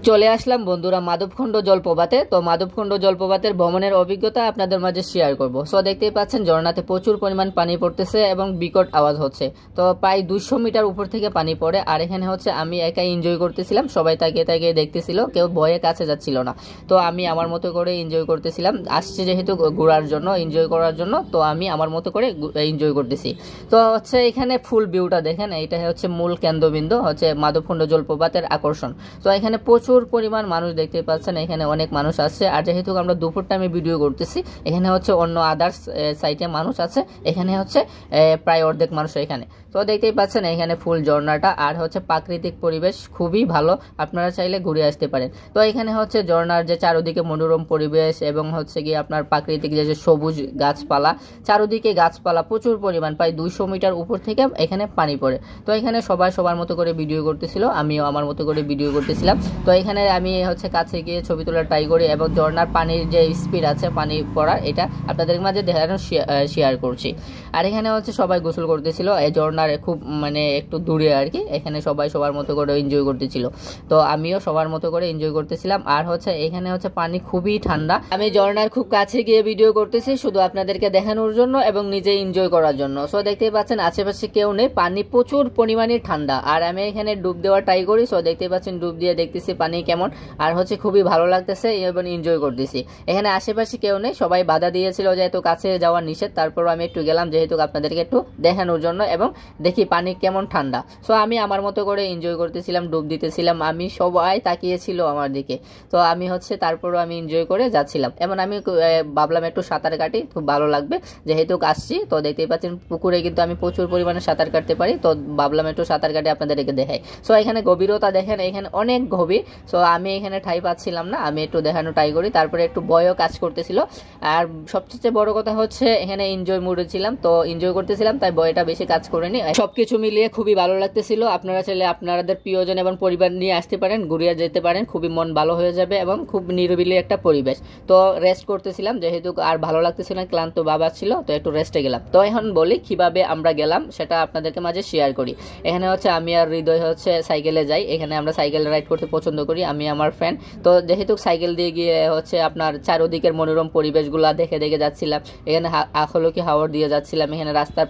চলে আসলাম বন্ধুরা মাধবকুণ্ড জলপ্রপাতে। তো মাধবকুণ্ড জলপ্রপাতের ভ্রমণের অভিজ্ঞতা আপনাদের মাঝে শেয়ার করব। সো দেখতেই পাচ্ছেন ঝর্ণাতে প্রচুর পরিমাণ পানি পড়তেছে এবং বিকট আওয়াজ হচ্ছে। তো প্রায় 200 মিটার উপর থেকে পানি পড়ে। আর এখানে হচ্ছে আমি একাই এনজয় করতেছিলাম, সবাই তাকিয়ে তাকিয়ে দেখতেছিল, কেউ ভয়ে কাছে যাচ্ছিল না। তো আমি আমার মতো করে এনজয় করতেছিলাম, আসছে যেহেতু ঘোরার জন্য, এনজয় করার জন্য, তো আমি আমার মতো করে এনজয় করতেছি। তো হচ্ছে এখানে ফুল ভিউটা দেখেন, এইটা হচ্ছে মূল কেন্দ্রবিন্দু, হচ্ছে মাধবকুণ্ড জলপ্রপাতের আকর্ষণ। তো এখানে প্রচুর পরিমাণ মানুষ দেখতে পাচ্ছেন, এখানে অনেক মানুষ আছে। আর যেহেতু আমরা দুপুর টাইমে ভিডিও করতেছি, এখানে হচ্ছে অন্য আদার্স সাইটে মানুষ আছে, এখানে হচ্ছে প্রায় অর্ধেক মানুষ এখানে। তো দেখতেই পাচ্ছেন এখানে ফুল ঝর্ণাটা, আর হচ্ছে প্রাকৃতিক পরিবেশ খুবই ভালো, আপনারা চাইলে ঘুরে আসতে পারেন। তো এখানে হচ্ছে ঝর্ণার যে চারদিকে মনোরম পরিবেশ এবং হচ্ছে গিয়ে আপনার প্রাকৃতিক যে সবুজ গাছপালা, চারদিকে গাছপালা প্রচুর পরিমাণ, প্রায় 200 মিটার উপর থেকে এখানে পানি পড়ে। তো এখানে সবাই সবার মতো করে ভিডিও করতেছিল, আমিও আমার মতো করে ভিডিও করতেছিলাম। তো এখানে আমি হচ্ছে কাছে গিয়ে ছবি তোলার ট্রাই করি এবং ঝর্ণার পানির যে স্পিড আছে পানি পড়ার, এটা আপনাদের মাঝে দেখানোর শেয়ার করছি। আর এখানে হচ্ছে সবাই গোসল করতেছিল, এই ঝর্ণার খুব মানে একটু দূরে আর কি। এখানে সবাই সবার মতো করে এনজয় করতেছিল, তো আমিও সবার মতো করে এনজয় করতেছিলাম। আর হচ্ছে এখানে হচ্ছে পানি খুবই ঠান্ডা। আমি ঝর্ণার খুব কাছে গিয়ে ভিডিও করতেছি শুধু আপনাদেরকে দেখানোর জন্য এবং নিজে এনজয় করার জন্য। সো দেখতেই পাচ্ছেন আশেপাশে কেউ নেই, পানি প্রচুর পরিমাণে ঠান্ডা। আর আমি এখানে ডুব দেওয়ার ট্রাই করি। সো দেখতেই পাচ্ছেন ডুব দিয়ে দেখতেছি পানি কেমন, আর হচ্ছে খুবই ভালো লাগতেছে এবং এনজয় করতেছি। এখানে আশেপাশে কেউ নেই, সবাই বাধা দিয়েছিল যেহেতু কাছে যাওয়া নিষেধ, তারপর আমি একটু গেলাম যেহেতু আপনাদেরকে একটু দেখানোর জন্য এবং দেখি পানি কেমন ঠান্ডা। সো আমি আমার মতো করে এনজয় করতেছিলাম, ডুব দিতেছিলাম, আমি সবাই তাকিয়েছিল আমার দিকে। তো আমি হচ্ছে তারপরও আমি এনজয় করে যাচ্ছিলাম। এমন আমি ভাবলাম একটু সাঁতার কাটি, খুব ভালো লাগবে যেহেতু আসছি। তো দেখতেই পাচ্ছেন পুকুরে কিন্তু আমি প্রচুর পরিমাণে সাঁতার কাটতে পারি, তো ভাবলাম একটু সাঁতার কাটে আপনাদেরকে দেখাই। সো এখানে গভীরতা দেখেন, এখানে অনেক গভীর। সো আমি এখানে ঠাই পাচ্ছিলাম না, আমি একটু দেখানো ট্রাই করি, তারপরে একটু ভয়ও কাজ করতেছিল। আর সবচেয়ে বড় কথা হচ্ছে এখানে এনজয় মুডে ছিলাম, তো এনজয় করতেছিলাম, তাই ভয়টা বেশি কাজ করেনি। সবকিছু মিলিয়ে খুবই ভালো লাগতেছিল। আপনারা চাইলে আপনাদের প্রিয়জন এবং পরিবার নিয়ে আসতে পারেন, ঘুরিয়ে যেতে পারেন, খুবই মন ভালো হয়ে যাবে এবং খুব নিরিবিলি একটা পরিবেশ। তো রেস্ট করতেছিলাম যেহেতু আর ভালো লাগতেছিল না, ক্লান্ত বাবা ছিল, তো একটু রেস্টে গেলাম। তো এখন বলি কিভাবে আমরা গেলাম সেটা আপনাদেরকে মাঝে শেয়ার করি। এখানে হচ্ছে আমি আর হৃদয় হচ্ছে সাইকেলে যাই, এখানে আমরা সাইকেল রাইড করতে পছন্দ করি, আমি আমার ফ্রেন্ড। তো যেহেতু সাইকেল দিয়ে গিয়ে হচ্ছে আপনার চারদিকের মনোরম পরিবেশগুলো দেখে দেখে যাচ্ছিলাম। এখানে আখলকি হাওর দিয়ে যাচ্ছিলাম, এখানে রাস্তার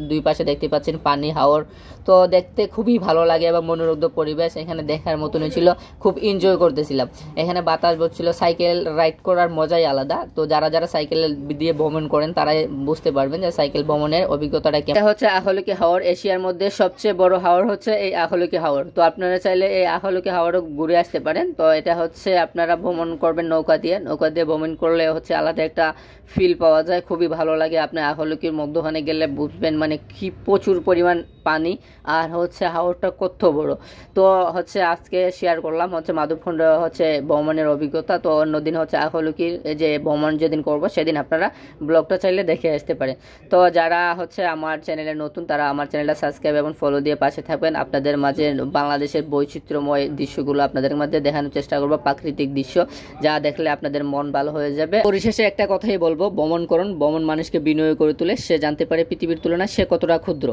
দুই পাশে দেখতে পাচ্ছেন পানি হাওর। তো দেখতে খুবই ভালো লাগে এবং মনোরুগ্ধ পরিবেশ এখানে দেখার মতনই ছিল, খুব এনজয় করতেছিলাম। এখানে বাতাস বচ্ছিল, সাইকেল রাইড করার মজাই আলাদা। তো যারা যারা সাইকেল দিয়ে ভ্রমণ করেন তারাই বুঝতে পারবেন যে সাইকেল ভ্রমণের অভিজ্ঞতাটা কেমন। এটা হচ্ছে আখলকি হাওর, এশিয়ার মধ্যে সবচেয়ে বড় হাওর হচ্ছে এই আখলকি হাওর। তো আপনারা চাইলে এই আখলকি হাওরও ঘুরে আসতে পারেন। তো এটা হচ্ছে আপনারা ভ্রমণ করবেন নৌকা দিয়ে ভ্রমণ করলে হচ্ছে আলাদা একটা ফিল পাওয়া যায়, খুবই ভালো লাগে। আপনি আখলকির মধ্যখানে গেলে বুঝবেন মানে কি প্রচুর পরিমাণ পানি, আর হচ্ছে হাওরটা কত বড়। তো হচ্ছে আজকে শেয়ার করলাম হচ্ছে মাধবকুণ্ড হচ্ছে ভ্রমণের অভিজ্ঞতা। তো অন্যদিন হচ্ছে আখলকির যে ভ্রমণ যেদিন করব সেদিন আপনারা ব্লগটা চাইলে দেখে আসতে পারেন। তো যারা হচ্ছে আমার চ্যানেলে নতুন তারা আমার চ্যানেলটা সাবস্ক্রাইব এবং ফলো দিয়ে পাশে থাকবেন। আপনাদের মাঝে বাংলাদেশের বৈচিত্র্যময় দৃশ্যগুলো আপনাদের মধ্যে দেখানোর চেষ্টা করবো, প্রাকৃতিক দৃশ্য যা দেখলে আপনাদের মন ভালো হয়ে যাবে। পরিশেষে একটা কথাই বলবো, ভ্রমণ করুন, ভ্রমণ মানুষকে বিনয় করে তোলে, সে জানতে পারে পৃথিবীর তুলনায় সে কতটা ক্ষুদ্র।